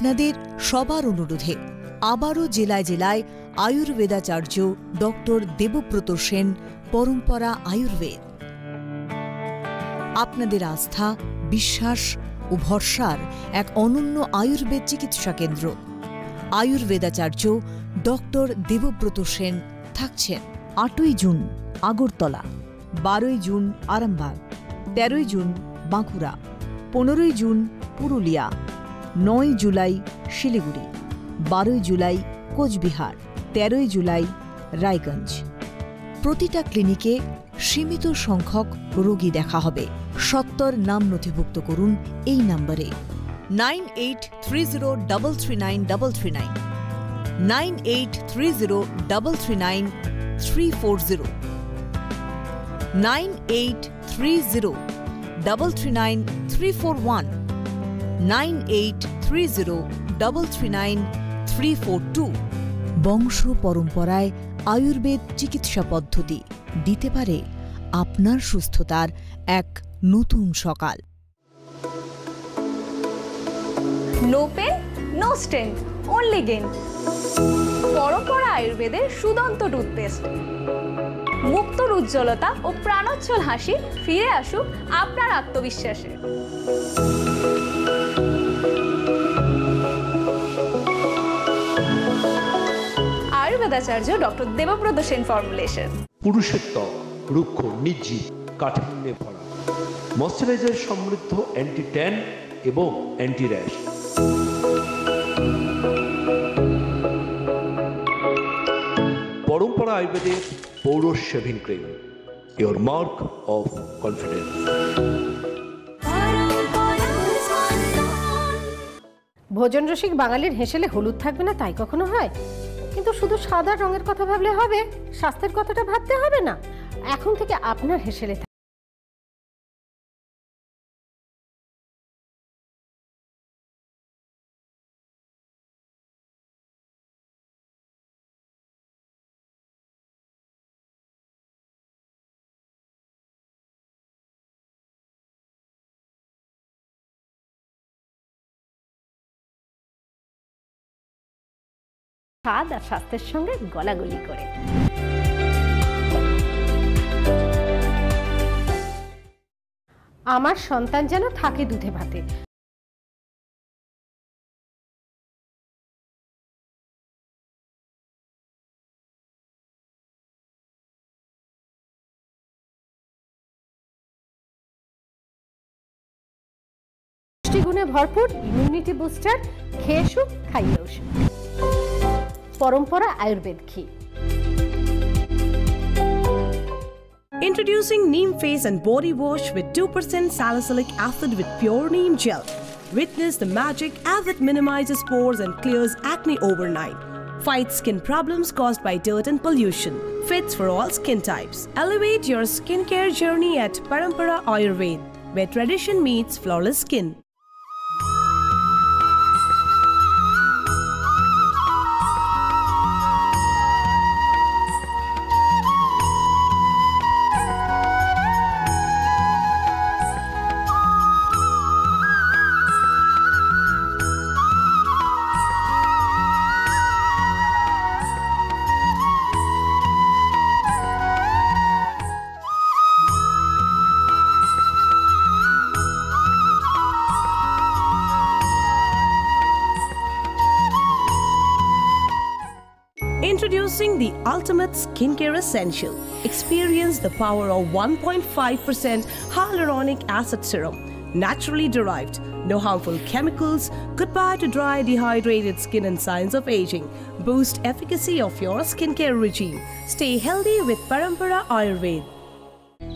আপনাদের সবার অনুরোধে আবারও জেলায় জেলায় আয়ুর্বেদাচার্য ডক্টর দেবব্রত সেন, পরম্পরা আয়ুর্বেদ। আপনাদের আস্থা, বিশ্বাস ও ভরসার এক অনন্য আয়ুর্বেদ চিকিৎসা কেন্দ্র। আয়ুর্বেদাচার্য ডক্টর দেবব্রত সেন থাকছেন 8ই জুন আগরতলা, 12ই জুন আরামবাগ, 13ই জুন বাঁকুড়া, 15ই জুন পুরুলিয়া, 9ই জুলাই শিলিগুড়ি, 12ই জুলাই কোচবিহার, 13ই জুলাই রায়গঞ্জ। প্রতিটা ক্লিনিকে সীমিত সংখ্যক রোগী দেখা হবে। সত্বর নাম নথিভুক্ত করুন এই নম্বরে 9830339339, 9830339340, 9830339341, 9830339342। বংশ পরম্পরায় আয়ুর্বেদ চিকিৎসা পদ্ধতি দিতে পারে আপনার সুস্থতার এক নতুন সকাল। No pain, no strain, only gain. পরম্পরা আয়ুর্বেদের সুদন্ত টুথপেস্ট। মুক্তর উজ্জ্বলতা ও প্রাণোচ্ছল হাসি ফিরে আসুক আপনার আত্মবিশ্বাসে। আয়ুর্বেদাচার্য ডক্টর দেবব্রত সেন ফর্মুলেশন। পুরুষের ত্বক রুক্ষ, নির্জীব, কাঠিন্যে ভরা, ময়শ্চারাইজার সমৃদ্ধ, অ্যান্টি ট্যান এবং অ্যান্টি র্যাশ। পরম্পরা আয়ুর্বেদের Pouras shaving cream, your mark of confidence. ভোজন রসিক বাঙালির হেসেলে হলুদ থাকবে না তাই কখনো হয়? কিন্তু শুধু সাদা রঙের কথা ভাবলে হবে? স্বাস্থ্যের কথাটা ভাবতে হবে না? এখন থেকে আপনার হেসেলে স্বাদ আর স্বাস্থ্যের সঙ্গে গলাগলি করে। আমার সন্তান যেন থাকে দুধে ভাতে। পুষ্টিগুণে ভরপুর, ইমিউনিটি বুস্টার, খেয়ে সুখ খাইয়েও সুখ। পরম্পরা আয়ুর্বেদ ঘি। Introducing Neem Face and Body Wash with 2% salicylic acid with pure neem gel. Witness the magic as it minimizes pores and clears acne overnight. Fights skin problems caused by dirt and pollution. Fits for all skin types. Elevate your skincare journey at Parampara Ayurved, where tradition meets flawless skin. Introducing the ultimate skincare essential. Experience the power of 1.5% hyaluronic acid serum, naturally derived, no harmful chemicals, goodbye to dry, dehydrated skin and signs of aging. Boost efficacy of your skincare regime. Stay healthy with Parampara Ayurved.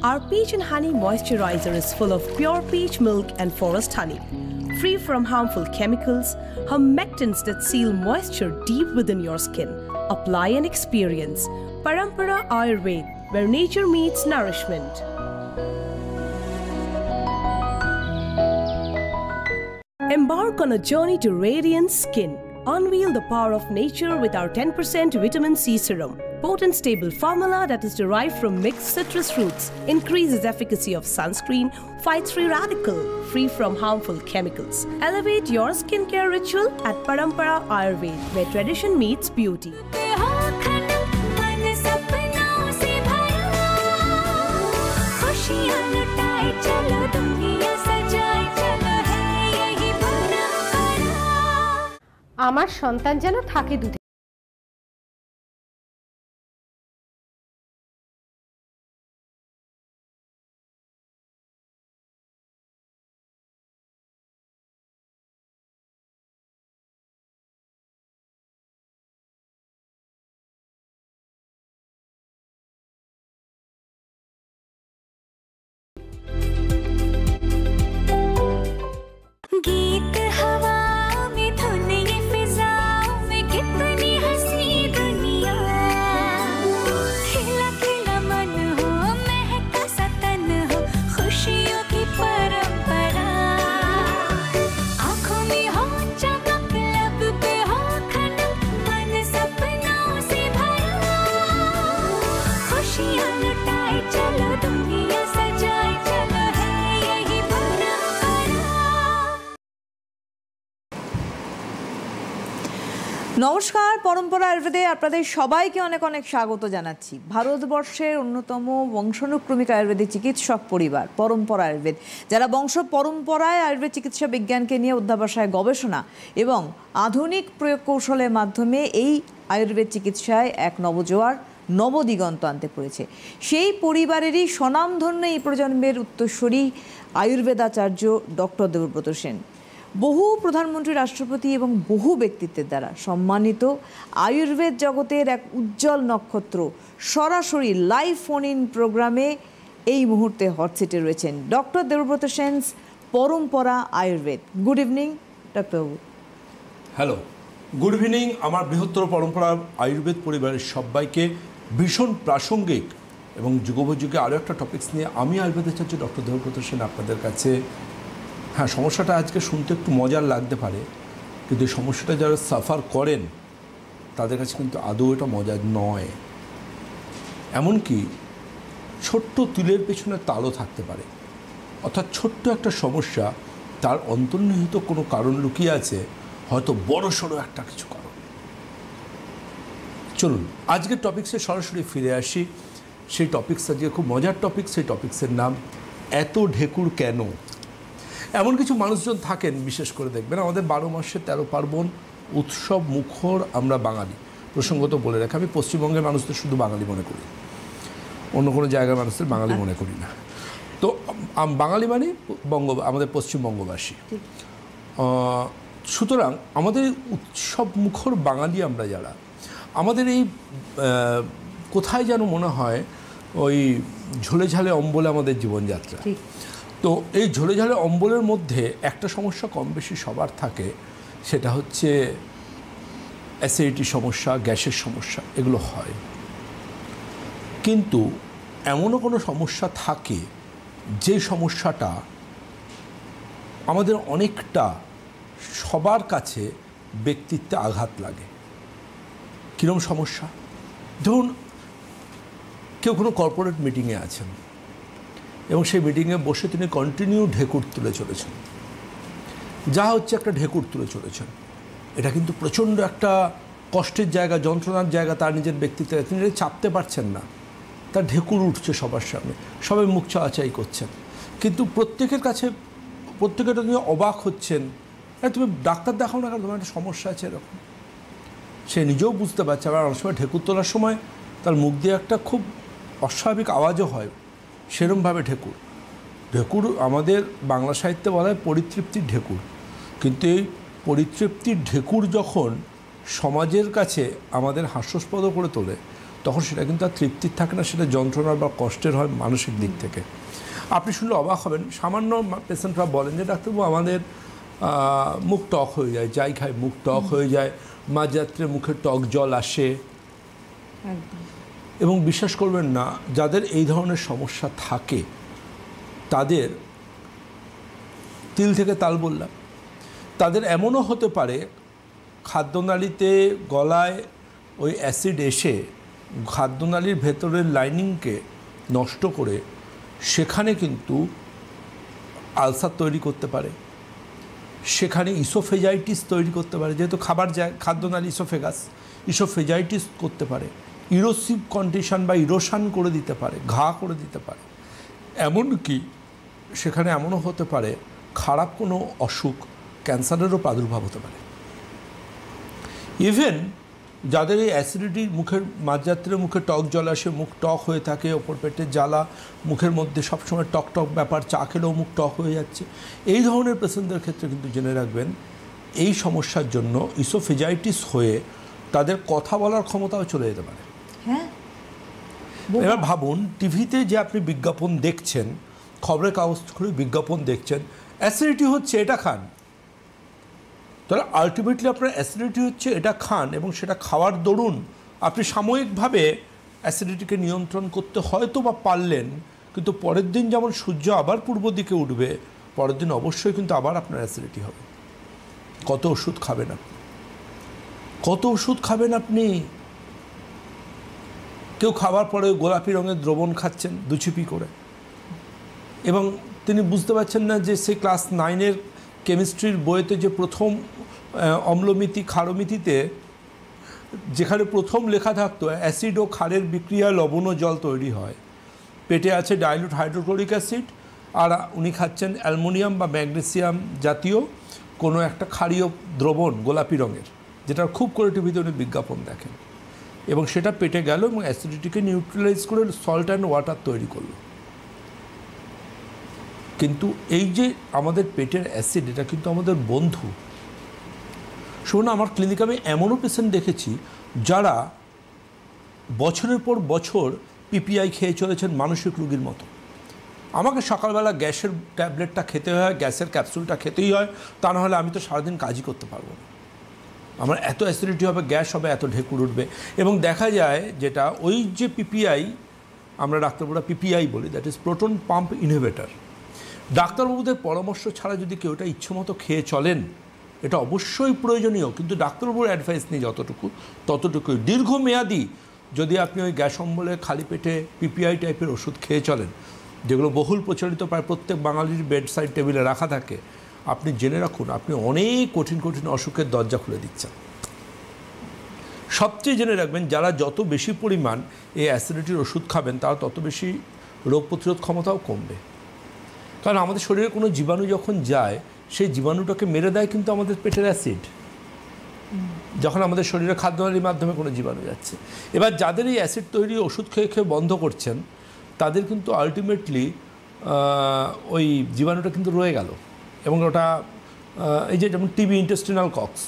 Our peach and honey moisturizer is full of pure peach milk and forest honey. Free from harmful chemicals, humectants that seal moisture deep within your skin. Apply and experience Parampara Ayurved, where nature meets nourishment. Embark on a journey to radiant skin. Unveil the power of nature with our 10% vitamin C serum. Potent stable formula that is derived from mixed citrus fruits, increases efficacy of sunscreen, fights free radical, free from harmful chemicals. Elevate your skincare ritual at Parampara Ayurveda, where tradition meets beauty. আমার সন্তান যেন থাকে দুধে। गीत हवा में धुन ये फिजा में कितनी हंसी दुनिया, खिला खिला मन हो महका सा तन हो खुशियों की परंपरा, आंखों में हो चमक लब पे हो खनक मन सपनों से भरा, खुशियाँ लुटाए चलो दुनिया सजाए चलो है यही परंपरा। নমস্কার, পরম্পরা আয়ুর্বেদে আপনাদের সবাইকে অনেক অনেক স্বাগত জানাচ্ছি। ভারতবর্ষের অন্যতম বংশানুক্রমিক আয়ুর্বেদিক চিকিৎসক পরিবার পরম্পরা আয়ুর্বেদ, যারা বংশ পরম্পরায় আয়ুর্বেদ চিকিৎসা বিজ্ঞানকে নিয়ে অধ্যাবসায় গবেষণা এবং আধুনিক প্রয়োগ কৌশলের মাধ্যমে এই আয়ুর্বেদ চিকিৎসায় এক নবজোয়ার নবদিগন্ত আনতে পেরেছে। সেই পরিবারেরই স্বনামধন্য এই প্রজন্মের উত্তরসূরি আয়ুর্বেদাচার্য ডক্টর দেবব্রত সেন। বহু প্রধানমন্ত্রী, রাষ্ট্রপতি এবং বহু ব্যক্তিত্বের দ্বারা সম্মানিত আয়ুর্বেদ জগতের এক উজ্জ্বল নক্ষত্র, সরাসরি লাইভ ফোন ইন প্রোগ্রামে এই মুহূর্তে হটসিটে রয়েছেন ডক্টর দেবব্রত সেন, পরম্পরা আয়ুর্বেদ। গুড ইভিনিং ডাক্তারবাবু। Hello, good evening. আমার বৃহত্তর পরম্পরা আয়ুর্বেদ পরিবারের সবাইকে ভীষণ প্রাসঙ্গিক এবং যুগোপযোগী আরও একটা টপিকস নিয়ে আমি আয়ুর্বেদাচার্য ডক্টর দেবব্রত সেন আপনাদের কাছে। হ্যাঁ, সমস্যাটা আজকে শুনতে একটু মজার লাগতে পারে, কিন্তু এই সমস্যাটা যারা সাফার করেন তাদের কাছে কিন্তু আদৌ এটা মজার নয়। এমনকি ছোট্ট তিলের পেছনে তালও থাকতে পারে, অর্থাৎ ছোট্ট একটা সমস্যা, তার অন্তর্নিহিত কোনো কারণ লুকিয়ে আছে, হয়তো বড় সড়ো একটা কিছু কারণ। চলুন আজকের টপিক্সে সরাসরি ফিরে আসি। সেই টপিক্স আজকে খুব মজার টপিক। সেই টপিক্সের নাম এত ঢেকুর কেন। এমন কিছু মানুষজন থাকেন, বিশেষ করে দেখবেন আমাদের 12 মাসে 13 পার্বণ, উৎসব মুখর আমরা বাঙালি। প্রসঙ্গত বলে রাখি, আমি পশ্চিমবঙ্গের মানুষদের শুধু বাঙালি মনে করি, অন্য কোনো জায়গার মানুষদের বাঙালি মনে করি না। তো বাঙালি মানে আমাদের পশ্চিমবঙ্গবাসী। সুতরাং আমাদের উৎসব মুখর বাঙালি আমরা যারা, আমাদের এই কোথায় যেন মনে হয় ওই ঝোলে ঝালে অম্বলে আমাদের জীবনযাত্রা। তো এই ঝোলে ঝালে অম্বলের মধ্যে একটা সমস্যা কম বেশি সবার থাকে, সেটা হচ্ছে অ্যাসিডিটি সমস্যা, গ্যাসের সমস্যা, এগুলো হয়। কিন্তু এমনও কোনো সমস্যা থাকে যে সমস্যাটা আমাদের অনেকটা সবার কাছে ব্যক্তিত্বে আঘাত লাগে। কীরকম সমস্যা? ধরুন কেউ কোনো কর্পোরেট মিটিংয়ে আছেন এবং সেই মিটিংয়ে বসে তিনি কন্টিনিউ ঢেকুর তুলে চলেছেন, যা হচ্ছে একটা ঢেকুর তুলে চলেছেন। এটা কিন্তু প্রচণ্ড একটা কষ্টের জায়গা, যন্ত্রণার জায়গা তার নিজের ব্যক্তিত্বে। তিনি এটা চাপতে পারছেন না, তার ঢেকুর উঠছে সবার সামনে, সবাই মুখ চাওয়াচাই করছেন, কিন্তু প্রত্যেকের কাছে প্রত্যেকের নিয়ে অবাক হচ্ছেন, তুমি ডাক্তার দেখাও না, কারণ তোমার একটা সমস্যা আছে এরকম। সে নিজেও বুঝতে পারছে। আবার অনেক সময় ঢেকুর তোলার সময় তার মুখ দিয়ে একটা খুব অস্বাভাবিক আওয়াজও হয়, সেরমভাবে ঢেকুর। ঢেকুর আমাদের বাংলা সাহিত্যে বলা হয় পরিতৃপ্তির ঢেকুর, কিন্তু এই পরিতৃপ্তির ঢেকুর যখন সমাজের কাছে আমাদের হাস্যাস্পদ করে তোলে, তখন সেটা কিন্তু আর তৃপ্তির থাকে না, সেটা যন্ত্রণার বা কষ্টের হয় মানসিক দিক থেকে। আপনি শুনলে অবাক হবেন, সামান্য পেশেন্টরা বলেন যে ডাক্তারবাবু আমাদের মুখ টক হয়ে যায়, যাই খাই মুখ টক হয়ে যায়, মাঝরাত্রে মুখে টক জল আসে। এবং বিশ্বাস করবেন না, যাদের এই ধরনের সমস্যা থাকে তাদের, তিল থেকে তাল বললাম, তাদের এমনও হতে পারে খাদ্যনালীতে গলায় ওই অ্যাসিড এসে খাদ্যনালীর ভেতরের লাইনিংকে নষ্ট করে সেখানে কিন্তু আলসার তৈরি করতে পারে, সেখানে ইসোফেজাইটিস তৈরি করতে পারে, যেহেতু খাবার যায় খাদ্যনালী ইসোফেজাইটিস করতে পারে, ইরোসিভ কন্ডিশন বা ইরোশন করে দিতে পারে, ঘা করে দিতে পারে। এমনকি সেখানে এমনও হতে পারে খারাপ কোনো অসুখ, ক্যান্সারেরও প্রাদুর্ভাব হতে পারে। ইভেন যাদের এই অ্যাসিডিটি, মুখের মাঝযাত্রীর মুখে টক জল আসে, মুখ টক হয়ে থাকে, ওপর পেটের জ্বালা, মুখের মধ্যে সবসময় টক টক ব্যাপার, চা খেলেও মুখ টক হয়ে যাচ্ছে, এই ধরনের পেশেন্টদের ক্ষেত্রে কিন্তু জেনে রাখবেন এই সমস্যার জন্য ইসোফেজাইটিস হয়ে তাদের কথা বলার ক্ষমতাও চলে যেতে পারে। হ্যাঁ, এবার ভাবুন, টিভিতে যে আপনি বিজ্ঞাপন দেখছেন, খবরের কাগজ খুলে বিজ্ঞাপন দেখছেন, অ্যাসিডিটি হচ্ছে এটা খান, তাহলে আলটিমেটলি আপনার অ্যাসিডিটি হচ্ছে এটা খান, এবং সেটা খাওয়ার দরুন আপনি সাময়িকভাবে অ্যাসিডিটিকে নিয়ন্ত্রণ করতে হয়তো বা পারলেন, কিন্তু পরের দিন যেমন সূর্য আবার পূর্ব দিকে উঠবে, পরের দিন অবশ্যই কিন্তু আবার আপনার অ্যাসিডিটি হবে। কত ওষুধ খাবেন আপনি, কত ওষুধ খাবেন আপনি? কেউ খাবার পরে গোলাপি রঙের দ্রবণ খাচ্ছেন 2 চিপি করে, এবং তিনি বুঝতে পারছেন না যে সে ক্লাস 9-এর কেমিস্ট্রির বইতে যে প্রথম অম্লমিতি ক্ষারমিতিতে যেখানে প্রথম লেখা থাকতো অ্যাসিড ও ক্ষারের বিক্রিয়ায় লবণ ও জল তৈরি হয়, পেটে আছে ডাইলুট হাইড্রোক্লোরিক অ্যাসিড, আর উনি খাচ্ছেন অ্যালুমিনিয়াম বা ম্যাগনেসিয়াম জাতীয় কোনো একটা ক্ষারীয় দ্রবণ গোলাপি রঙের, যেটা খুব করে টিভিতে উনি বিজ্ঞাপন দেখেন, এবং সেটা পেটে গেল এবং অ্যাসিডিটিকে নিউট্রালাইজ করে সল্ট অ্যান্ড ওয়াটার তৈরি করলো। কিন্তু এই যে আমাদের পেটের অ্যাসিড, এটা কিন্তু আমাদের বন্ধু। শুনুন, আমার ক্লিনিকে আমি এমনও পেশেন্ট দেখেছি যারা বছরের পর বছর পিপিআই খেয়ে চলেছেন মানসিক রোগীর মতো। আমাকে সকালবেলা গ্যাসের ট্যাবলেটটা খেতে হয়, গ্যাসের ক্যাপসুলটা খেতেই হয়, তা না হলে আমি তো সারাদিন কাজই করতে পারবো না, আমার এত অ্যাসিডিটি হবে, গ্যাস হবে, এত ঢেকুর উঠবে। এবং দেখা যায় যেটা ওই যে পিপিআই, আমরা ডাক্তারবাবুরা পিপিআই বলি, that is proton pump inhibitor, ডাক্তারবাবুদের পরামর্শ ছাড়া যদি কেউ এটা ইচ্ছেমতো খেয়ে চলেন, এটা অবশ্যই প্রয়োজনীয়, কিন্তু ডাক্তারবাবুর অ্যাডভাইস নেই যতটুকু ততটুকুই। দীর্ঘমেয়াদী যদি আপনি ওই গ্যাস অম্বলে খালি পেটে পিপিআই টাইপের ওষুধ খেয়ে চলেন, যেগুলো বহুল প্রচলিত, প্রায় প্রত্যেক বাঙালির বেড সাইড টেবিলে রাখা থাকে, আপনি জেনে রাখুন আপনি অনেক কঠিন কঠিন অসুখের দরজা খুলে দিচ্ছেন। সবচেয়ে জেনে রাখবেন, যারা যত বেশি পরিমাণ এই অ্যাসিডিটির ওষুধ খাবেন, তারা তত বেশি রোগ প্রতিরোধ ক্ষমতাও কমবে। কারণ আমাদের শরীরে কোনো জীবাণু যখন যায়, সেই জীবাণুটাকে মেরে দেয় কিন্তু আমাদের পেটের অ্যাসিড, যখন আমাদের শরীরে খাদ্যনালীর মাধ্যমে কোনো জীবাণু যাচ্ছে। এবার যাদের এই অ্যাসিড তৈরি ওষুধ খেয়ে খেয়ে বন্ধ করছেন, তাদের কিন্তু আলটিমেটলি ওই জীবাণুটা কিন্তু রয়ে গেল, এবং ওটা এই যে যেমন টিবি, ইন্টেস্টিনাল কক্স,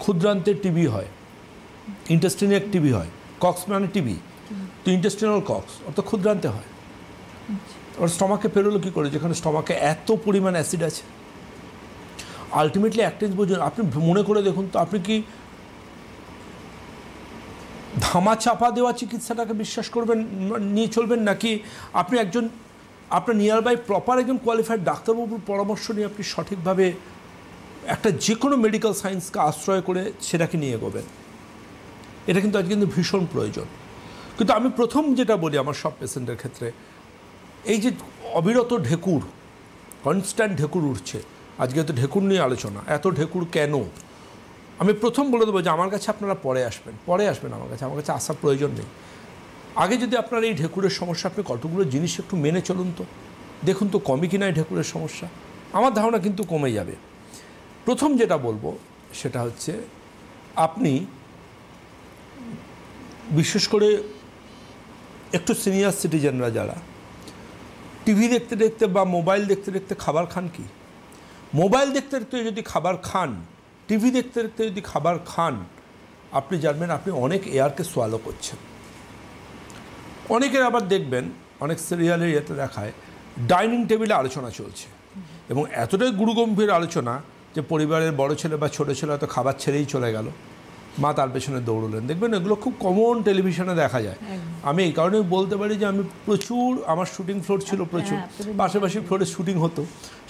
ক্ষুদ্রান্তের টিবি হয়, ইন্টেস্টিনিয়াল টিবি হয়, কক্স মানে টিবি, তো ইন্টেস্টিনাল কক্স অর্থাৎ ক্ষুদ্রান্তে হয়। ওর স্টমাকে পেরোলো কী করে, যেখানে স্টমাকে এত পরিমাণ অ্যাসিড আছে। আলটিমেটলি একটা জিনিস বুঝুন, আপনি মনে করে দেখুন তো, আপনি কি ধামা চাপা দেওয়া চিকিৎসাটাকে বিশ্বাস করবেন, নিয়ে চলবেন, নাকি আপনি একজন আপনার নিয়ার বাই প্রপার একজন কোয়ালিফাইড ডাক্তারবাবুর পরামর্শ নিয়ে আপনি সঠিকভাবে একটা যে কোনো মেডিকেল সায়েন্সকে আশ্রয় করে সেটাকে নিয়ে এগোবেন? এটা কিন্তু আজকে কিন্তু ভীষণ প্রয়োজন। কিন্তু আমি প্রথম যেটা বলি আমার সব পেশেন্টের ক্ষেত্রে, এই যে অবিরত ঢেকুর, কনস্ট্যান্ট ঢেকুর উঠছে, আজকে তো ঢেকুর নিয়ে আলোচনা, এত ঢেকুর কেন? আমি প্রথম বলে দেবো যে আমার কাছে আপনারা পরে আসবেন আমার কাছে আসার প্রয়োজন নেই। আগে যদি আপনার এই ঢেকুরের সমস্যা, আপনি কতগুলো জিনিস একটু মেনে চলুন তো, দেখুন তো কমে কিনা এই ঢেকুরের সমস্যা। আমার ধারণা কিন্তু কমে যাবে। প্রথম যেটা বলবো সেটা হচ্ছে, আপনি বিশেষ করে একটু সিনিয়র সিটিজেনরা যারা টিভি দেখতে দেখতে বা মোবাইল দেখতে দেখতে খাবার খান, কি মোবাইল দেখতে দেখতে যদি খাবার খান, টিভি দেখতে দেখতে যদি খাবার খান, আপনি জানবেন আপনি অনেক এয়ারকে সোয়ালো করছেন। অনেকের আবার দেখবেন অনেক সিরিয়ালের ইয়েতে দেখায় ডাইনিং টেবিলে আলোচনা চলছে, এবং এতটাই গুরুগম্ভীর আলোচনা যে পরিবারের বড় ছেলে বা ছোটো ছেলে হয়তো খাবার ছেড়েই চলে গেল, মা তার পেছনে দৌড়লেন। দেখবেন এগুলো খুব কমন টেলিভিশনে দেখা যায়। আমি এই কারণে বলতে পারি যে আমি প্রচুর, আমার শুটিং ফ্লোর ছিল প্রচুর, পাশাপাশি ফ্লোরে শুটিং হতো,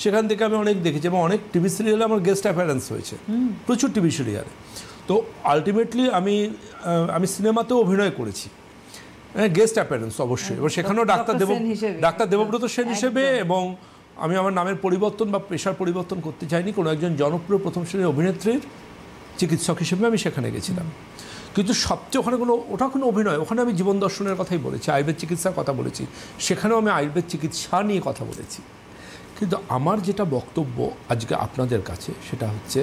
সেখান থেকে আমি অনেক দেখেছি, এবং অনেক টিভি সিরিয়ালে আমার গেস্ট অ্যাপিয়ারেন্স হয়েছে, প্রচুর টিভি সিরিয়ালে। তো আলটিমেটলি আমি সিনেমাতেও অভিনয় করেছি, গেস্ট অ্যাপিয়ারেন্স অবশ্যই, এবং সেখানেও ডাক্তার দেবব্রত সেন হিসেবে, এবং আমি আমার নামের পরিবর্তন বা পেশার পরিবর্তন করতে চাইনি, কোনো একজন জনপ্রিয় প্রথম শ্রেণীর অভিনেত্রীর চিকিৎসক হিসেবে আমি সেখানে গেছিলাম। কিন্তু সবচেয়ে ওখানে ওটা কোনো অভিনয়, ওখানে আমি জীবন দর্শনের কথাই বলেছি, আয়ুর্বেদ চিকিৎসার কথা বলেছি, সেখানেও আমি আয়ুর্বেদ চিকিৎসা নিয়ে কথা বলেছি। কিন্তু আমার যেটা বক্তব্য আজকে আপনাদের কাছে সেটা হচ্ছে,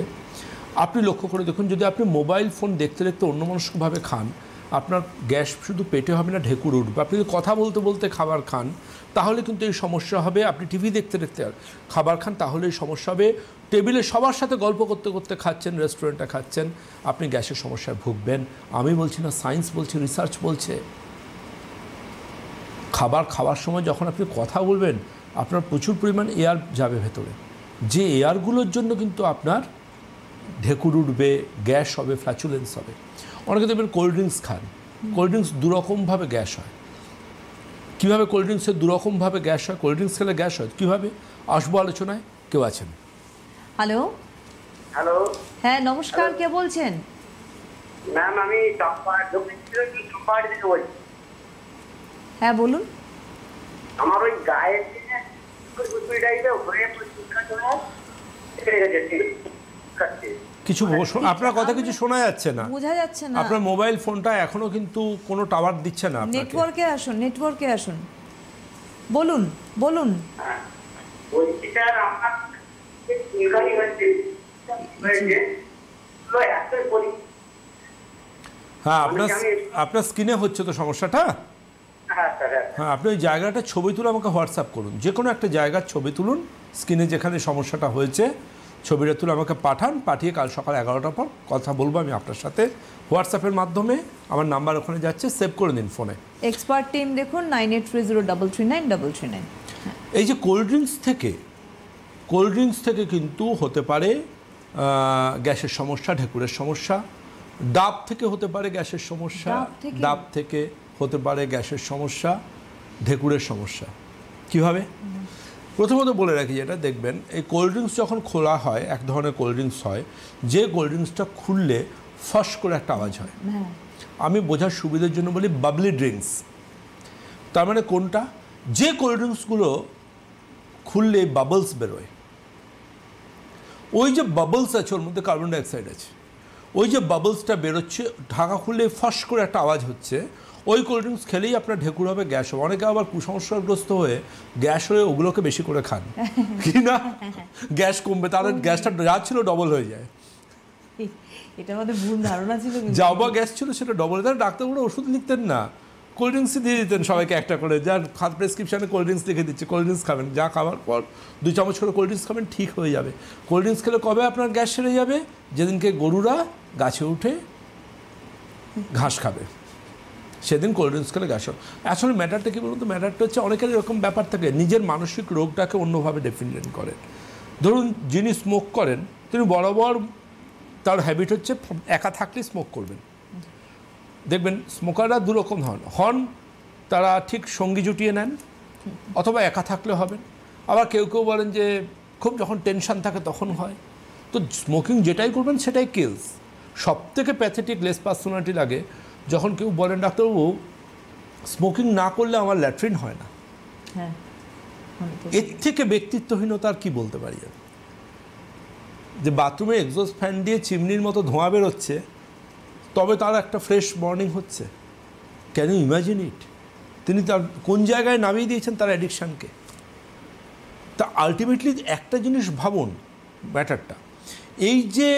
আপনি লক্ষ্য করে দেখুন, যদি আপনি মোবাইল ফোন দেখতে দেখতে অন্যমনস্কভাবে খান, আপনার গ্যাস শুধু পেটে হবে না, ঢেকুর উঠবে। আপনি যদি কথা বলতে বলতে খাবার খান তাহলে কিন্তু এই সমস্যা হবে। আপনি টিভি দেখতে দেখতে খাবার খান তাহলে এই সমস্যা হবে। টেবিলে সবার সাথে গল্প করতে করতে খাচ্ছেন, রেস্টুরেন্টে খাচ্ছেন, আপনি গ্যাসের সমস্যায় ভুগবেন। আমি বলছি না, সায়েন্স বলছে, রিসার্চ বলছে। খাবার খাওয়ার সময় যখন আপনি কথা বলবেন, আপনার প্রচুর পরিমাণ এয়ার যাবে ভেতরে, যে এয়ারগুলোর জন্য কিন্তু আপনার ঢেকুর উঠবে, গ্যাস হবে, ফ্ল্যাচুলেন্স হবে। অনেকে দেখবেন কোল্ড ড্রিঙ্কস খান, কোল্ড ড্রিঙ্কস দুরকমভাবে গ্যাস হয়। কীভাবে কোল্ড ড্রিঙ্কসের দুরকমভাবে গ্যাস হয়? কোল্ড ড্রিঙ্কস খেলে গ্যাস হয় কীভাবে, আসবো আলোচনায়। কেউ আছেন? হ্যালো। হ্যালো, হ্যাঁ নমস্কার, কে বলছেন? ম্যাম আমি চম্পাহাটি থেকে বলছি। হ্যাঁ বলুন। আমার ওই গায়ের কিছু আপনার কথা কিছু শোনা যাচ্ছে না, বোঝা যাচ্ছে না। আপনার মোবাইল ফোনটা এখনো কিন্তু কোনো টাওয়ার দিচ্ছে না। নেটওয়ার্কে আসুন, নেটওয়ার্কে আসুন, বলুন বলুন। বলছি স্যার, আমার হ্যাঁ, আপনার স্ক্রিনে হচ্ছে তো সমস্যাটা। হ্যাঁ, আপনি ওই জায়গাটা ছবি তুলে আমাকে হোয়াটসঅ্যাপ করুন, যে কোনো একটা জায়গার ছবি তুলুন, স্ক্রিনে যেখানে সমস্যাটা হয়েছে ছবিটা তুলে আমাকে পাঠান, পাঠিয়ে কাল সকাল 11টার পর কথা বলবো আমি আপনার সাথে হোয়াটসঅ্যাপের মাধ্যমে। আমার নাম্বার ওখানে যাচ্ছে, সেভ করে নিন ফোনে। এক্সপার্ট টিম দেখুন 9830339339। এই যে কোল্ড ড্রিঙ্কস থেকে কিন্তু হতে পারে গ্যাসের সমস্যা, ঢেকুরের সমস্যা। ডাব থেকে হতে পারে গ্যাসের সমস্যা, ডাব থেকে হতে পারে গ্যাসের সমস্যা, ঢেকুরের সমস্যা। কীভাবে? প্রথমত বলে রাখি, যেটা দেখবেন, এই কোল্ড ড্রিঙ্কস যখন খোলা হয়, এক ধরনের কোল্ড ড্রিঙ্কস হয়, যে কোল্ড ড্রিঙ্কসটা খুললে ফস করে একটা আওয়াজ হয়। আমি বোঝার সুবিধার জন্য বলি বাবলি ড্রিঙ্কস। তার মানে কোনটা? যে কোল্ড ড্রিঙ্কসগুলো খুললে বাবলস বেরোয়, ওই যে বাবলস আছে ওর মধ্যে কার্বন ডাইঅক্সাইড আছে, ওই যে বাবলসটা বেরোচ্ছে, ঢাকা খুললে ফস করে একটা আওয়াজ হচ্ছে, ওই কোল্ড ড্রিঙ্কস খেলেই আপনার ঢেকুর হবে, গ্যাস হবে। অনেকে আবার কুসংস্কারগ্রস্ত হয়ে গ্যাস হয়ে ওগুলোকে বেশি করে খান, কি না গ্যাস কমবে, তাহলে গ্যাসটা যা ছিল ডবল হয়ে যায়। এটা আমাদের ভুল ধারণা ছিল। যাও বা গ্যাস ছিল সেটা ডবল। তাহলে ডাক্তারগুলো ওষুধ লিখতেন না, কোল্ড ড্রিঙ্কসই দিয়ে দিতেন সবাইকে একটা করে। যার খাত প্রেসক্রিপশানে কোল্ড ড্রিঙ্কস লিখে দিচ্ছে, কোল্ড ড্রিঙ্কস খাবেন, যা খাবার পর 2 চামচ করে কোল্ড ড্রিঙ্কস খাবেন, ঠিক হয়ে যাবে। কোল্ড ড্রিঙ্কস খেলে কবে আপনার গ্যাস সেরে যাবে? যেদিনকে গরুরা গাছে উঠে ঘাস খাবে, সেদিন কোল্ড ড্রিঙ্কস খেলে গ্যাস হবে। আসলে ম্যাটারটা কী বলুন তো? ম্যাটারটা হচ্ছে অনেকের এরকম ব্যাপার থাকে, নিজের মানসিক রোগটাকে অন্যভাবে ডেফিনেট করেন। ধরুন, যিনি স্মোক করেন তিনি বরাবর তার হ্যাবিট হচ্ছে একা থাকলে স্মোক করবেন। দেখবেন স্মোকাররা দুরকম হন, তারা ঠিক সঙ্গী জুটিয়ে নেন অথবা একা থাকলে হবেন। আবার কেউ কেউ বলেন যে খুব যখন টেনশন থাকে তখন হয়। তো স্মোকিং যেটাই করবেন সেটাই কিলস। সবথেকে প্যাথেটিক লেস পার্সোনালিটি লাগে যখন কেউ বলেন, ডাক্তারবাবু স্মোকিং না করলে আমার ল্যাট্রিন হয় না। এর থেকে ব্যক্তিত্বহীনতার কি বলতে পারি? যে বাথরুমে এক্সস্ট ফ্যান দিয়ে চিমনির মতো ধোঁয়া বেরোচ্ছে, তবে তার একটা ফ্রেশ মর্নিং হচ্ছে। Can you imagine it? তিনি তার কোন জায়গায় নামিয়ে দিয়েছেন তার অ্যাডিকশানকে। তা আলটিমেটলি একটা জিনিস ভাবুন, ব্যাটারটা এই যে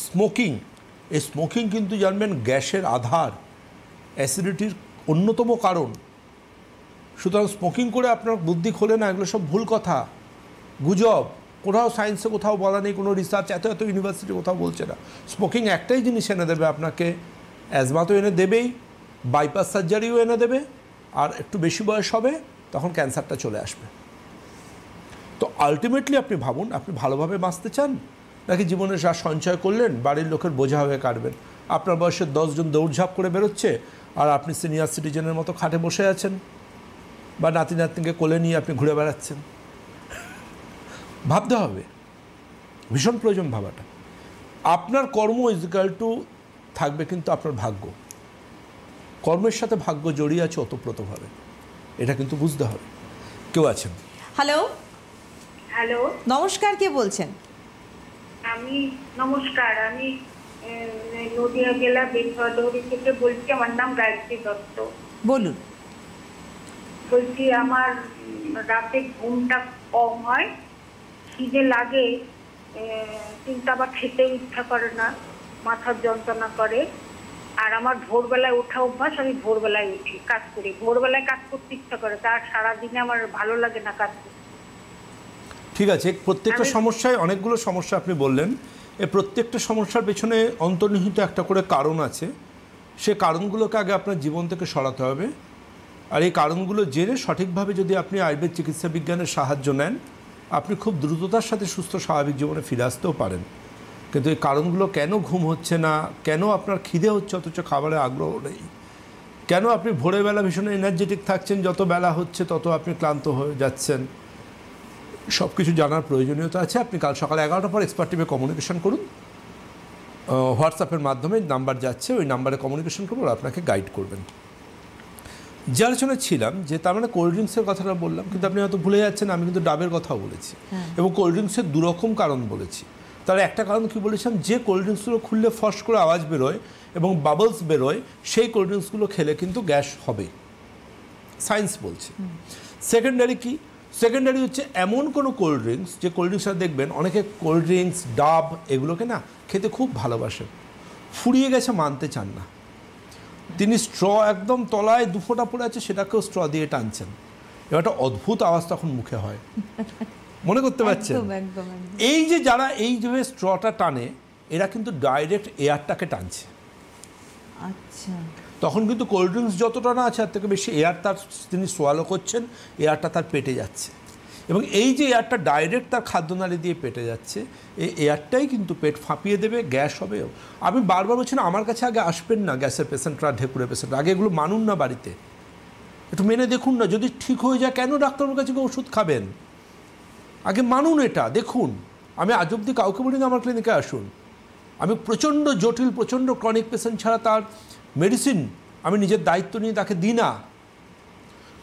স্মোকিং, এই স্মোকিং কিন্তু জানবেন গ্যাসের আধার, অ্যাসিডিটির অন্যতম কারণ। সুতরাং স্মোকিং করে আপনার বুদ্ধি খোলে না, এগুলো সব ভুল কথা, গুজব। কোথাও সায়েন্সে কোথাও বলা নেই, কোনো রিসার্চ এত ইউনিভার্সিটি কোথাও বলছে না। স্মোকিং একটাই জিনিস এনে দেবে আপনাকে, অ্যাজমা তো এনে দেবেই, বাইপাস সার্জারিও এনে দেবে, আর একটু বেশি বয়স হবে তখন ক্যান্সারটা চলে আসবে। তো আলটিমেটলি আপনি ভাবুন, আপনি ভালোভাবে বাঁচতে চান নাকি জীবনে যা সঞ্চয় করলেন বাড়ির লোকের বোঝা হয়ে কাটবেন? আপনার বয়সের 10 জন দৌড়ঝাঁপ করে বেরোচ্ছে আর আপনি সিনিয়র সিটিজেনের মতো খাটে বসে আছেন, বা নাতি নাতনিকে কোলে নিয়ে আপনি ঘুরে বেড়াচ্ছেন। ভাবতে হবে, ভীষণ প্রয়োজন ভাবাটা। আপনার কর্ম ইজিক্যাল টু থাকবে কিন্তু আপনার ভাগ্য। কর্মের সাথে ভাগ্য জড়িয়ে আছে ওতপ্রোতভাবে, এটা কিন্তু বুঝতে হবে। কেউ আছেন? হ্যালো, হ্যালো, নমস্কার, কে বলছেন? আমি নমস্কার, আমি নদিয়া জেলা বেলপাহাড়ি থেকে বলছি। আমার নাম গায়ত্রী দত্ত। বলুন। বলছি আমার রাতে ঘুমটা কম হয়, খিদে লাগে কিন্তু আবার খেতে ইচ্ছা করে না, মাথার যন্ত্রণা করে। আর আমার ভোরবেলায় ওঠা অভ্যাস, আমি ভোরবেলায় উঠি, কাজ করি, ভোরবেলায় কাজ করতে ইচ্ছা করে, তার সারাদিনে আমার ভালো লাগে না কাজ করতে। ঠিক আছে, প্রত্যেকটা সমস্যায় অনেকগুলো সমস্যা আপনি বললেন, এই প্রত্যেকটা সমস্যার পেছনে অন্তর্নিহিত একটা করে কারণ আছে। সে কারণগুলোকে আগে আপনার জীবন থেকে সরাতে হবে। আর এই কারণগুলো জেনে সঠিকভাবে যদি আপনি আয়ুর্বেদ চিকিৎসা বিজ্ঞানের সাহায্য নেন, আপনি খুব দ্রুততার সাথে সুস্থ স্বাভাবিক জীবনে ফিরে আসতেও পারেন। কিন্তু এই কারণগুলো, কেন ঘুম হচ্ছে না, কেন আপনার খিদে হচ্ছে অথচ খাবারে আগ্রহ নেই, কেন আপনি ভোরবেলা ভীষণ এনার্জেটিক থাকছেন, যত বেলা হচ্ছে তত আপনি ক্লান্ত হয়ে যাচ্ছেন, সব কিছু জানার প্রয়োজনীয়তা আছে। আপনি কাল সকাল 11টার পর এক্সপার্ট টিমে কমিউনিকেশন করুন। হোয়াটসঅ্যাপের মাধ্যমে নাম্বার যাচ্ছে, ওই নাম্বারে কমিউনিকেশন করবো, আপনাকে গাইড করবেন। যে আলোচনায় ছিলাম যে তার মানে কোল্ড ড্রিঙ্কসের কথাটা বললাম, কিন্তু আপনি হয়তো ভুলে যাচ্ছেন আমি কিন্তু ডাবের কথাও বলেছি এবং কোল্ড ড্রিঙ্কসের দুরকম কারণ বলেছি। তার একটা কারণ কি বলেছিলাম, যে কোল্ড ড্রিঙ্কসগুলো খুললে ফস করে আওয়াজ বেরোয় এবং বাবলস বেরোয়, সেই কোল্ড ড্রিঙ্কসগুলো খেলে কিন্তু গ্যাস হবে, সায়েন্স বলছে। সেকেন্ডারি কি? সেকেন্ডারি হচ্ছে এমন কোনো কোল্ড ড্রিঙ্কস, যে কোল্ড ড্রিঙ্কসটা দেখবেন অনেকে কোল্ড ড্রিঙ্কস, ডাব এগুলোকে না খেতে খুব ভালোবাসেন, ফুরিয়ে গেছে মানতে চান না। তিনি স্ট্র একদম তলায় 2 ফোঁটা পড়ে আছে, সেটাকেও স্ট্র দিয়ে টানছেন, এবার একটা অদ্ভুত আওয়াজ তখন মুখে হয়, মনে করতে পারছেন? এই যে যারা এইভাবে স্ট্রটা টানে, এরা কিন্তু ডাইরেক্ট এয়ারটাকে টানছে। আচ্ছা, তখন কিন্তু কোল্ড ড্রিঙ্কস যতটা না আছে, তার থেকে বেশি এয়ার তার তিনি সোয়ালো করছেন, এয়ারটা তার পেটে যাচ্ছে, এবং এই যে এয়ারটা ডাইরেক্ট তার খাদ্যনালী দিয়ে পেটে যাচ্ছে, এই এয়ারটাই কিন্তু পেট ফাঁপিয়ে দেবে, গ্যাস হবে। আমি বারবার বলছি না, আমার কাছে আগে আসবেন না গ্যাসের পেশেন্টরা, ঢেকুরের পেশেন্টরা, আগে এগুলো মানুন না, বাড়িতে একটু মেনে দেখুন না, যদি ঠিক হয়ে যায় কেন ডাক্তারের কাছে ওষুধ খাবেন? আগে মানুন, এটা দেখুন। আমি আজ অব্দি কাউকে বলি না আমার ক্লিনিকে আসুন। আমি প্রচণ্ড জটিল, প্রচণ্ড ক্রনিক পেশেন্ট ছাড়া তার মেডিসিন আমি নিজের দায়িত্ব নিয়ে তাকে দিই না।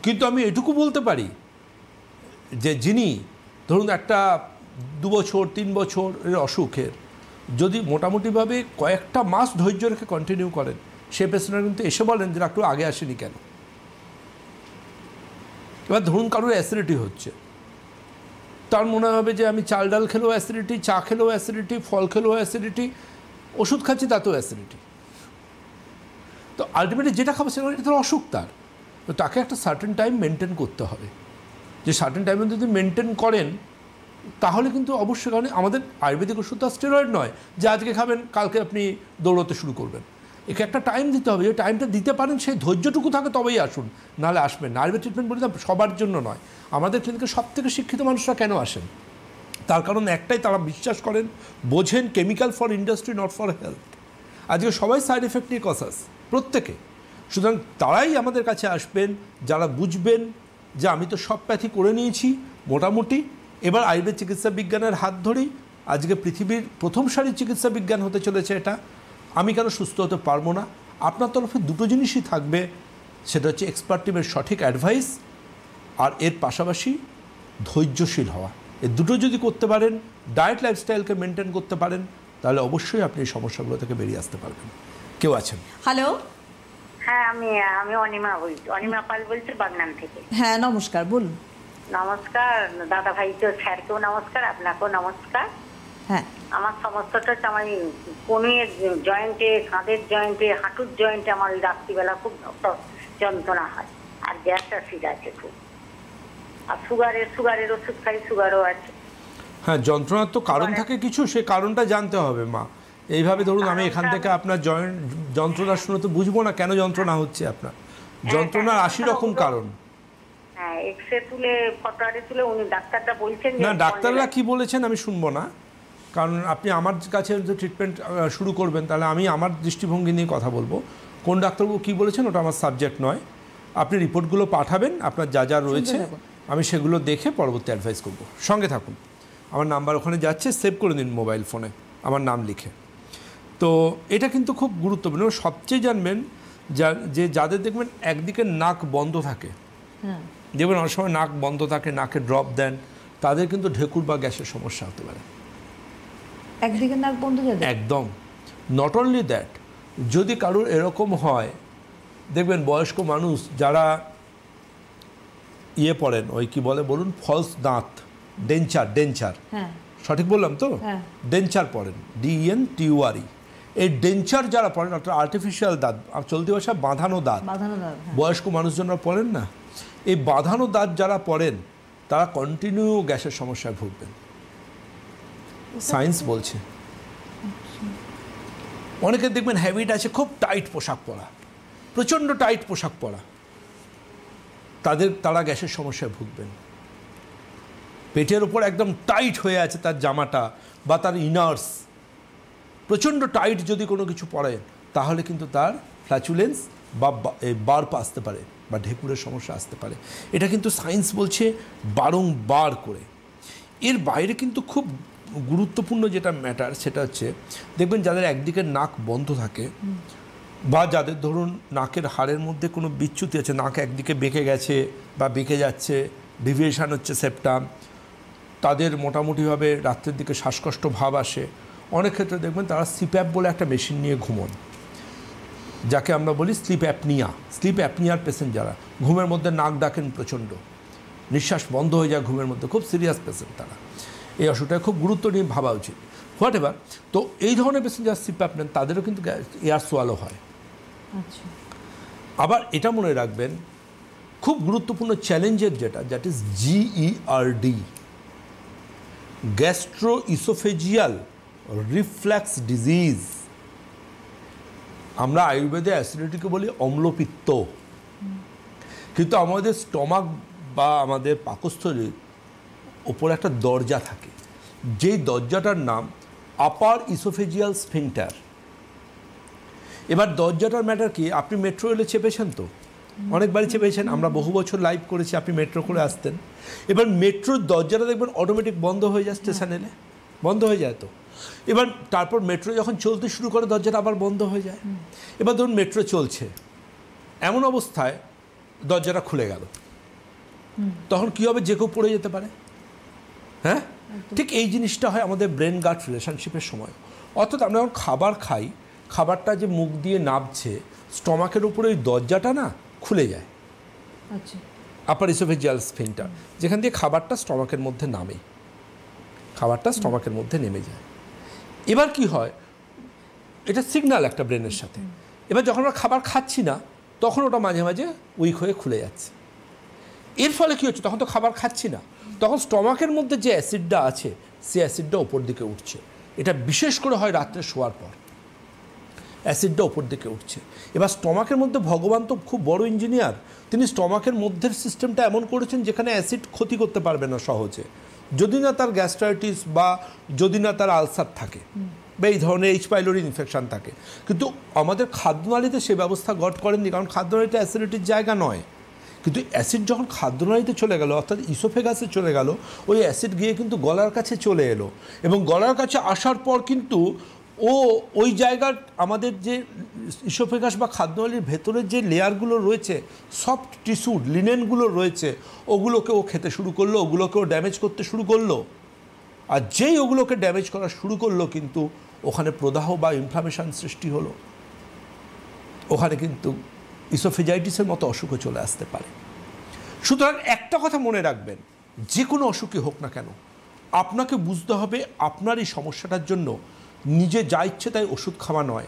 কিন্তু আমি এটুকু বলতে পারি যে যিনি ধরুন একটা 2 বছর 3 বছরের অসুখের যদি মোটামুটিভাবে কয়েকটা মাস ধৈর্য রেখে কন্টিনিউ করেন, সে পেশেন্টরা কিন্তু এসে বলেন যে ডাক্তার আগে আসেনি কেন। এবার ধরুন কারোর অ্যাসিডিটি হচ্ছে, তার মনে হবে যে আমি চাল ডাল খেলেও অ্যাসিডিটি, চা খেলেও অ্যাসিডিটি, ফল খেলেও অ্যাসিডিটি, ওষুধ খাচ্ছি তাতেও অ্যাসিডিটি। তো আলটিমেটলি যেটা খাবো সেটা তার অসুখ, তার তো তাকে একটা সার্টেন টাইম মেনটেন করতে হবে। যে সার্টেন টাইমে যদি মেনটেন করেন, তাহলে কিন্তু অবশ্যই, কারণ আমাদের আয়ুর্বেদিক ওষুধ তো স্টেরয়েড নয় যে আজকে খাবেন কালকে আপনি দৌড়তে শুরু করবেন। একে একটা টাইম দিতে হবে, যে টাইমটা দিতে পারেন, সেই ধৈর্যটুকু থাকে তবেই আসুন, নাহলে আসবেন না। আয়ুর্বেদ ট্রিটমেন্ট বলি না, সবার জন্য নয়। আমাদের ক্লিনিকে সবথেকে শিক্ষিত মানুষরা কেন আসেন? তার কারণ একটাই, তারা বিশ্বাস করেন, বোঝেন chemical for industry, not for health. আজকে সবাই সাইড এফেক্ট নিয়ে কসাস, প্রত্যেকে। সুতরাং তারাই আমাদের কাছে আসবেন যারা বুঝবেন যে আমি তো সব প্যাথি করে নিয়েছি মোটামুটি, এবার আয়ুর্বেদ চিকিৎসা বিজ্ঞানের হাত ধরেই আজকে পৃথিবীর প্রথম সারির চিকিৎসা বিজ্ঞান হতে চলেছে এটা। আমি কেন সুস্থ হতে পারবো না? আপনার তরফে দুটো জিনিসই থাকবে, সেটা হচ্ছে এক্সপার্ট টিমের সঠিক অ্যাডভাইস, আর এর পাশাপাশি ধৈর্যশীল হওয়া। এই দুটো যদি করতে পারেন, ডায়েট লাইফস্টাইলকে মেনটেন করতে পারেন, তাহলে অবশ্যই আপনি এই সমস্যাগুলো থেকে বেরিয়ে আসতে পারবেন। কেউ আছেন? হ্যালো। হ্যাঁ, আমি অনিমা বলছি, অনিমা পাল বলছি বাগনান থেকে। হ্যাঁ, নমস্কার, বলুন। নমস্কার দাদা ভাই, তো স্যারকেও নমস্কার, আপনাকেও নমস্কার। হ্যাঁ, আমার সমস্যাটা হচ্ছে আমার কোনের জয়েন্টে, কাঁধের জয়েন্টে, হাঁটুর জয়েন্টে আমার ওই রাত্রিবেলা খুব যন্ত্রণা হয়, আর গ্যাস অ্যাসিড আছে খুব, আর সুগারের ওষুধ খাই, সুগারও আছে। হ্যাঁ, যন্ত্রণার তো কারণ থাকে কিছু, সে কারণটা জানতে হবে মা। এইভাবে ধরুন আমি এখান থেকে আপনার যন্ত্রণা শুনে তো বুঝবো না কেন যন্ত্রণা হচ্ছে আপনার। যন্ত্রণার 80 রকম কারণ। হ্যাঁ, এক্সরে তুলে, ফটোআরে তুলে উনি ডাক্তারটা বলছেন না, ডাক্তাররা কি বলেছেন আমি শুনবো না, কারণ আপনি আমার কাছে যে ট্রিটমেন্ট শুরু করবেন, তাহলে আমি আমার দৃষ্টিভঙ্গি নিয়ে কথা বলবো। কোন ডাক্তারবাবু কী বলেছেন ওটা আমার সাবজেক্ট নয়। আপনি রিপোর্টগুলো পাঠাবেন, আপনার যা যা রয়েছে আমি সেগুলো দেখে পরবর্তী অ্যাডভাইস করব। সঙ্গে থাকুন, আমার নাম্বার ওখানে যাচ্ছে, সেভ করে নিন মোবাইল ফোনে আমার নাম লিখে। তো এটা কিন্তু খুব গুরুত্বপূর্ণ। সবচেয়ে জানবেন যে যাদের দেখবেন একদিকে নাক বন্ধ থাকে, দেখবেন অনেক সময় নাক বন্ধ থাকে, নাকে ড্রপ দেন, তাদের কিন্তু ঢেকুর বা গ্যাসের সমস্যা হতে পারে। একদিকে নাক বন্ধ যাবে একদম। নট অনলি দ্যাট, যদি কারোর এরকম হয়, দেখবেন বয়স্ক মানুষ যারা পড়েন, ওই কি বলে বলুন, ফলস দাঁত, ডেঞ্চার, সঠিক বললাম তো? ডেঞ্চার পড়েন, DENTURE। এই ডেঞ্চার যারা পড়েন, অর্থাৎ আর্টিফিশিয়াল দাঁত, চলতি ভাষা বাঁধানো দাঁত, বয়স্ক মানুষজনরা পড়েন না, এই বাঁধানো দাঁত যারা পড়েন তারা কন্টিনিউ গ্যাসের সমস্যায় ভুগবেন, সায়েন্স বলছে। অনেকে দেখবেন হ্যাবিট আছে খুব টাইট পোশাক পরা, প্রচণ্ড টাইট পোশাক পরা, তারা গ্যাসের সমস্যায় ভুগবেন। পেটের ওপর একদম টাইট হয়ে আছে তার জামাটা বা তার ইনার্স, প্রচণ্ড টাইট যদি কোনো কিছু পরেন, তাহলে কিন্তু তার ফ্ল্যাচুলেন্স বা বার্প আসতে পারে বা ঢেকুরের সমস্যা আসতে পারে। এটা কিন্তু সায়েন্স বলছে বারংবার করে। এর বাইরে কিন্তু খুব গুরুত্বপূর্ণ যেটা ম্যাটার, সেটা হচ্ছে দেখবেন যাদের একদিকে নাক বন্ধ থাকে বা যাদের ধরুন নাকের হাড়ের মধ্যে কোনো বিচ্যুতি আছে, নাক একদিকে বেঁকে গেছে বা বেঁকে যাচ্ছে, ডিভিয়েশন হচ্ছে সেপ্টাম, তাদের মোটামুটিভাবে রাত্রের দিকে শ্বাসকষ্ট ভাব আসে। অনেক ক্ষেত্রে দেখবেন তারা সিপ্যাপ বলে একটা মেশিন নিয়ে ঘুমন, যাকে আমরা বলি স্লিপ অ্যাপনিয়ার পেশেন্ট যারা, ঘুমের মধ্যে নাক ডাকেন প্রচণ্ড, নিঃশ্বাস বন্ধ হয়ে যায় ঘুমের মধ্যে, খুব সিরিয়াস পেশেন্ট তারা, এই অসুখটাকে খুব গুরুত্ব নিয়ে ভাবা উচিত। হোয়াট এভার, তো এই ধরনের পেশেন্ট যারা সিপ্যাপ নেন তাদেরও কিন্তু এয়ার সোয়ালো হয়। আবার এটা মনে রাখবেন, খুব গুরুত্বপূর্ণ চ্যালেঞ্জের যেটা, that is GERD, gastroesophageal রিফ্ল্যাক্স disease. আমরা আয়ুর্বেদে অ্যাসিডিটিকে বলি অম্লপিত্ত, কিন্তু আমাদের স্টমাক বা আমাদের পাকস্থলীর ওপর একটা দরজা থাকে, যেই দরজাটার নাম আপার ইসোফেজিয়াল স্ফিংটার। এবার দরজাটার ম্যাটার কি, আপনি মেট্রো রেলে চেপেছেন তো, অনেকবারই চেপেছেন, আমরা বহু বছর লাইভ করেছি, আপনি মেট্রো করে আসতেন। এবার মেট্রোর দরজাটা দেখবেন অটোমেটিক বন্ধ হয়ে যায়, স্টেশন এলে বন্ধ হয়ে যায় তো। এবার তারপর মেট্রো যখন চলতে শুরু করে দরজাটা আবার বন্ধ হয়ে যায়। এবার ধরুন মেট্রো চলছে, এমন অবস্থায় দরজাটা খুলে গেল, তখন কী হবে, যে কেউ পড়ে যেতে পারে। হ্যাঁ, ঠিক এই জিনিসটা হয় আমাদের ব্রেন গাট রিলেশনশিপের সময়। অর্থাৎ আমরা যখন খাবার খাই, খাবারটা যে মুখ দিয়ে নামছে, স্টমাকের উপরে ওই দরজাটা না খুলে যায়, আপার ইসোফেজিয়াল স্ফিংটার, যেখান দিয়ে খাবারটা স্টমাকের মধ্যে নামে, খাবারটা স্টমাকের মধ্যে নেমে যায়। এবার কি হয়, এটা সিগন্যাল একটা ব্রেনের সাথে। এবার যখন আমরা খাবার খাচ্ছি না, তখন ওটা মাঝে মাঝে উইক হয়ে খুলে যাচ্ছে। এর ফলে কী হচ্ছে, তখন তো খাবার খাচ্ছি না, তখন স্টমাকের মধ্যে যে অ্যাসিডটা আছে, সে অ্যাসিডটা ওপর দিকে উঠছে। এটা বিশেষ করে হয় রাত্রে শোয়ার পর, অ্যাসিডটা ওপর দিকে উঠছে। এবার স্টমাকের মধ্যে ভগবান তো খুব বড় ইঞ্জিনিয়ার, তিনি স্টমাকের মধ্যের সিস্টেমটা এমন করেছেন যেখানে অ্যাসিড ক্ষতি করতে পারবে না সহজে, যদি না তার গ্যাস্ট্রাইটিস বা যদি না তার আলসার থাকে বা এই ধরনের H. pylori ইনফেকশান থাকে। কিন্তু আমাদের খাদ্যনালীতে সে ব্যবস্থা গড করেননি, কারণ খাদ্যনালীতে অ্যাসিডিটির জায়গা নয়। কিন্তু অ্যাসিড যখন খাদ্যনালীতে চলে গেল, অর্থাৎ ইসোফেগাসে চলে গেল, ওই অ্যাসিড গিয়ে কিন্তু গলার কাছে চলে এলো, এবং গলার কাছে আসার পর কিন্তু ওই জায়গার আমাদের যে ইসোফেগাস বা খাদ্যনালীর ভেতরের যে লেয়ারগুলো রয়েছে, সফট টিস্যু লিনেনগুলো রয়েছে, ওগুলোকে ও খেতে শুরু করলো, ওগুলোকে ও ড্যামেজ করতে শুরু করলো। আর যেই ওগুলোকে ড্যামেজ করা শুরু করলো, কিন্তু ওখানে প্রদাহ বা ইনফ্লামেশন সৃষ্টি হলো, ওখানে কিন্তু ইসোফেজাইটিসের মতো অসুখও চলে আসতে পারে। সুতরাং একটা কথা মনে রাখবেন, যে কোনো অসুখই হোক না কেন, আপনাকে বুঝতে হবে আপনার এই সমস্যাটার জন্য নিজে যা ইচ্ছে তাই ওষুধ খাওয়া নয়।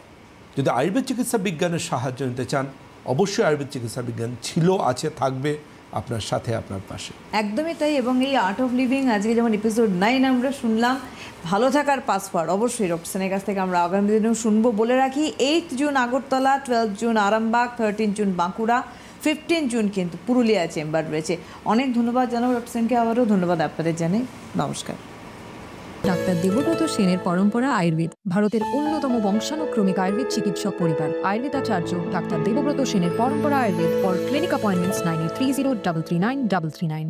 যদি আয়ুর্বেদ চিকিৎসা বিজ্ঞানের সাহায্য নিতে চান, অবশ্যই আয়ুর্বেদ চিকিৎসা বিজ্ঞান ছিল, আছে, থাকবে আপনার সাথে, আপনার পাশে। একদমই তাই। এবং এই আর্ট অফ লিভিং আজকে যেমন এপিসোড 9 আমরা শুনলাম, ভালো থাকার পাসওয়ার্ড, অবশ্যই ডক্টর সেনের কাছ থেকে আমরা আগামী দিনেও শুনবো। বলে রাখি 8 June Agartala, 12 June Arambagh, 13 June Bankura, 15 June কিন্তু পুরুলিয়া চেম্বার রয়েছে। অনেক ধন্যবাদ জানাবো ডক্টর সেনকে, আবারও ধন্যবাদ আপনাদের জানাই। নমস্কার। ডাক্তার দেবব্রত সেনের পরম্পরা আয়ুর্বেদ, ভারতের অন্যতম বংশানুক্রমিক আয়ুর্বেদ চিকিৎসক পরিবার। আয়ুর্বেদাচার্য ডাক্তার দেবব্রত সেনের পরম্পরা আয়ুর্বেদ। For clinic appointments 9830 339 339।